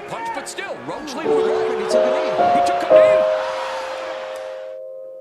punch, but still, Roach leads the way. He took a knee. He took a knee.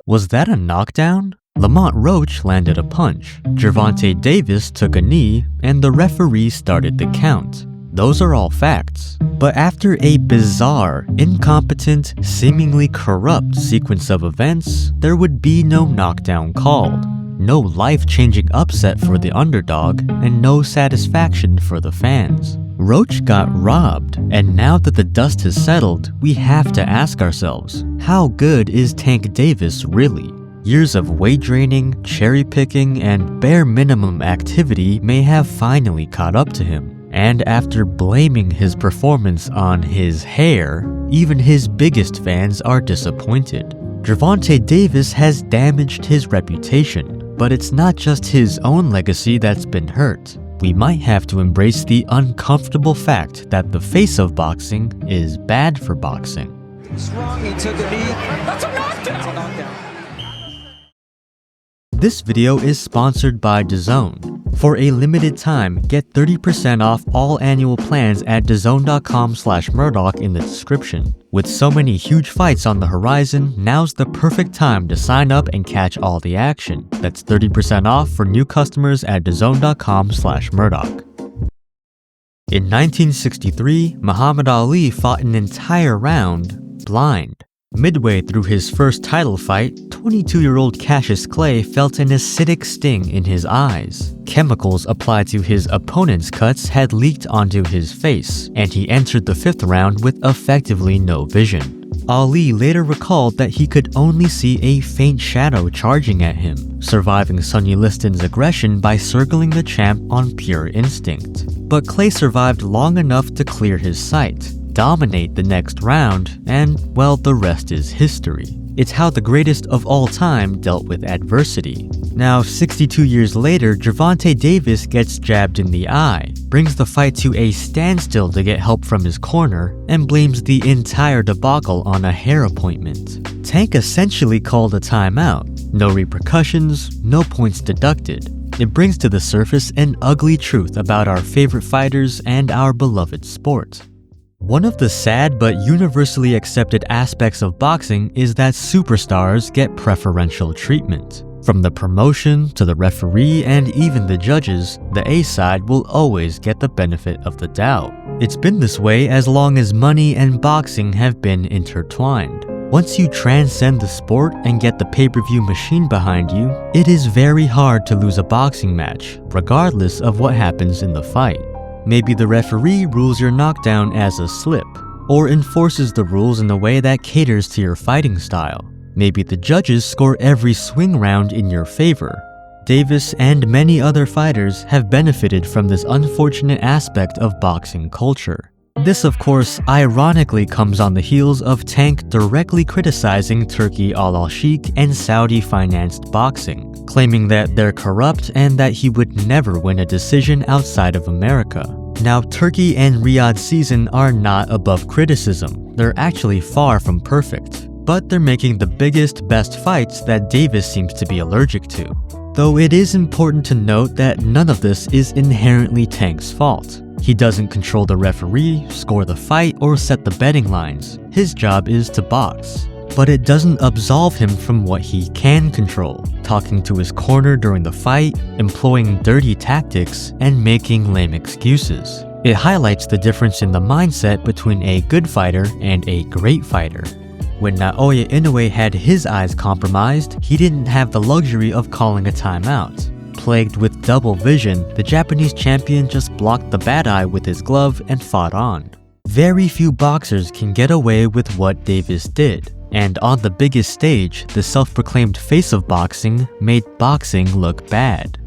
Was that a knockdown? Lamont Roach landed a punch, Gervonta Davis took a knee, and the referee started the count. Those are all facts. But after a bizarre, incompetent, seemingly corrupt sequence of events, there would be no knockdown called, no life-changing upset for the underdog, and no satisfaction for the fans. Roach got robbed, and now that the dust has settled, we have to ask ourselves, how good is Tank Davis really? Years of weight draining, cherry picking, and bare minimum activity may have finally caught up to him. And after blaming his performance on his hair, even his biggest fans are disappointed. Gervonta Davis has damaged his reputation, but it's not just his own legacy that's been hurt. We might have to embrace the uncomfortable fact that the face of boxing is bad for boxing. Strong, he took a knee. That's a knockdown. That's a knockdown. This video is sponsored by DAZN. For a limited time, get 30% off all annual plans at DAZN.com/Murdoch in the description. With so many huge fights on the horizon, now's the perfect time to sign up and catch all the action. That's 30% off for new customers at DAZN.com/Murdoch. In 1963, Muhammad Ali fought an entire round blind. Midway through his first title fight, 22-year-old Cassius Clay felt an acidic sting in his eyes. Chemicals applied to his opponent's cuts had leaked onto his face, and he entered the fifth round with effectively no vision. Ali later recalled that he could only see a faint shadow charging at him, surviving Sonny Liston's aggression by circling the champ on pure instinct. But Clay survived long enough to clear his sight, dominate the next round, and, well, the rest is history. It's how the greatest of all time dealt with adversity. Now, 62 years later, Gervonta Davis gets jabbed in the eye, brings the fight to a standstill to get help from his corner, and blames the entire debacle on a hair appointment. Tank essentially called a timeout. No repercussions, no points deducted. It brings to the surface an ugly truth about our favorite fighters and our beloved sport. One of the sad but universally accepted aspects of boxing is that superstars get preferential treatment. From the promotion to the referee and even the judges, the A side will always get the benefit of the doubt. It's been this way as long as money and boxing have been intertwined. Once you transcend the sport and get the pay-per-view machine behind you, it is very hard to lose a boxing match, regardless of what happens in the fight. Maybe the referee rules your knockdown as a slip, or enforces the rules in a way that caters to your fighting style. Maybe the judges score every swing round in your favor. Davis and many other fighters have benefited from this unfortunate aspect of boxing culture. This, of course, ironically comes on the heels of Tank directly criticizing Turki Al-Sheikh and Saudi-financed boxing, claiming that they're corrupt and that he would never win a decision outside of America. Now, Turkey and Riyadh's season are not above criticism. They're actually far from perfect, but they're making the biggest, best fights that Davis seems to be allergic to. Though it is important to note that none of this is inherently Tank's fault. He doesn't control the referee, score the fight, or set the betting lines. His job is to box. But it doesn't absolve him from what he can control, talking to his corner during the fight, employing dirty tactics, and making lame excuses. It highlights the difference in the mindset between a good fighter and a great fighter. When Naoya Inoue had his eyes compromised, he didn't have the luxury of calling a timeout. Plagued with double vision, the Japanese champion just blocked the bad eye with his glove and fought on. Very few boxers can get away with what Davis did, and on the biggest stage, the self-proclaimed face of boxing made boxing look bad.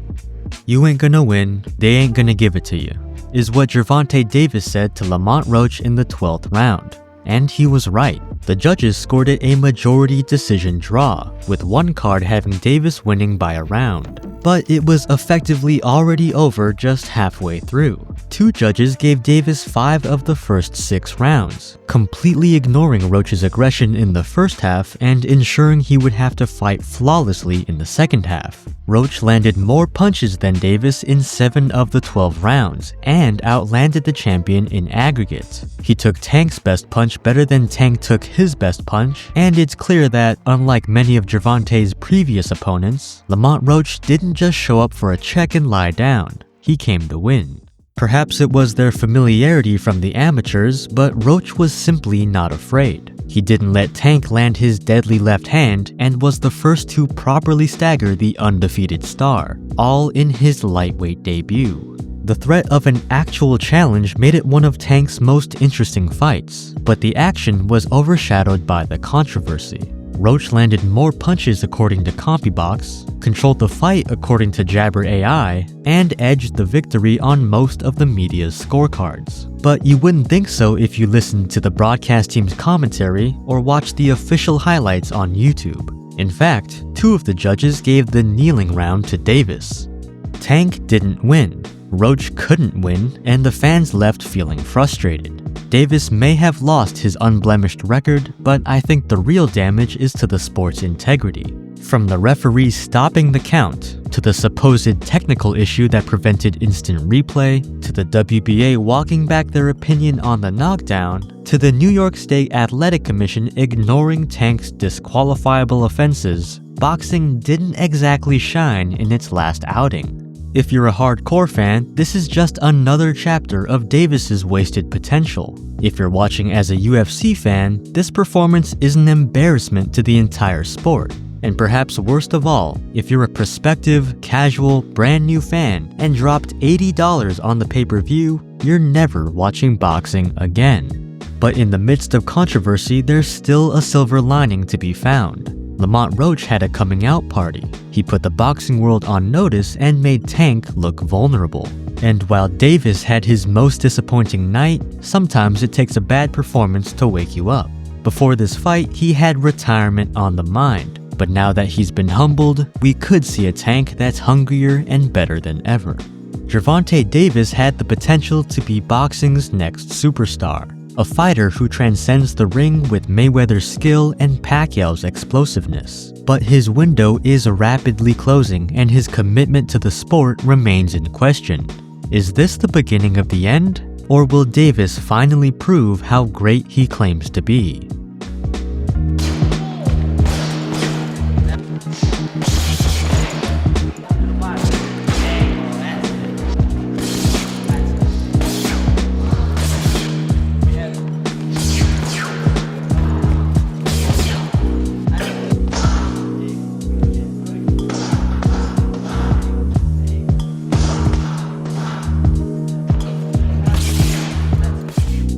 "You ain't gonna win, they ain't gonna give it to you," is what Gervonta Davis said to Lamont Roach in the 12th round. And he was right. The judges scored it a majority decision draw, with one card having Davis winning by a round. But it was effectively already over just halfway through. Two judges gave Davis 5 of the first 6 rounds, completely ignoring Roach's aggression in the first half and ensuring he would have to fight flawlessly in the second half. Roach landed more punches than Davis in 7 of the 12 rounds and outlanded the champion in aggregate. He took Tank's best punch better than Tank took his best punch, and it's clear that, unlike many of Gervonta's previous opponents, Lamont Roach didn't just show up for a check and lie down. He came to win. Perhaps it was their familiarity from the amateurs, but Roach was simply not afraid. He didn't let Tank land his deadly left hand and was the first to properly stagger the undefeated star, all in his lightweight debut. The threat of an actual challenge made it one of Tank's most interesting fights, but the action was overshadowed by the controversy. Roach landed more punches according to CompuBox, controlled the fight according to Jabber AI, and edged the victory on most of the media's scorecards. But you wouldn't think so if you listened to the broadcast team's commentary or watched the official highlights on YouTube. In fact, 2 of the judges gave the kneeling round to Davis. Tank didn't win, Roach couldn't win, and the fans left feeling frustrated. Davis may have lost his unblemished record, but I think the real damage is to the sport's integrity. From the referees stopping the count, to the supposed technical issue that prevented instant replay, to the WBA walking back their opinion on the knockdown, to the New York State Athletic Commission ignoring Tank's disqualifiable offenses, boxing didn't exactly shine in its last outing. If you're a hardcore fan, this is just another chapter of Davis's wasted potential. If you're watching as a UFC fan, this performance is an embarrassment to the entire sport. And perhaps worst of all, if you're a prospective, casual, brand new fan and dropped $80 on the pay-per-view, you're never watching boxing again. But in the midst of controversy, there's still a silver lining to be found. Lamont Roach had a coming out party. He put the boxing world on notice and made Tank look vulnerable. And while Davis had his most disappointing night, sometimes it takes a bad performance to wake you up. Before this fight, he had retirement on the mind. But now that he's been humbled, we could see a Tank that's hungrier and better than ever. Gervonta Davis had the potential to be boxing's next superstar. A fighter who transcends the ring with Mayweather's skill and Pacquiao's explosiveness. But his window is rapidly closing and his commitment to the sport remains in question. Is this the beginning of the end? Or will Davis finally prove how great he claims to be?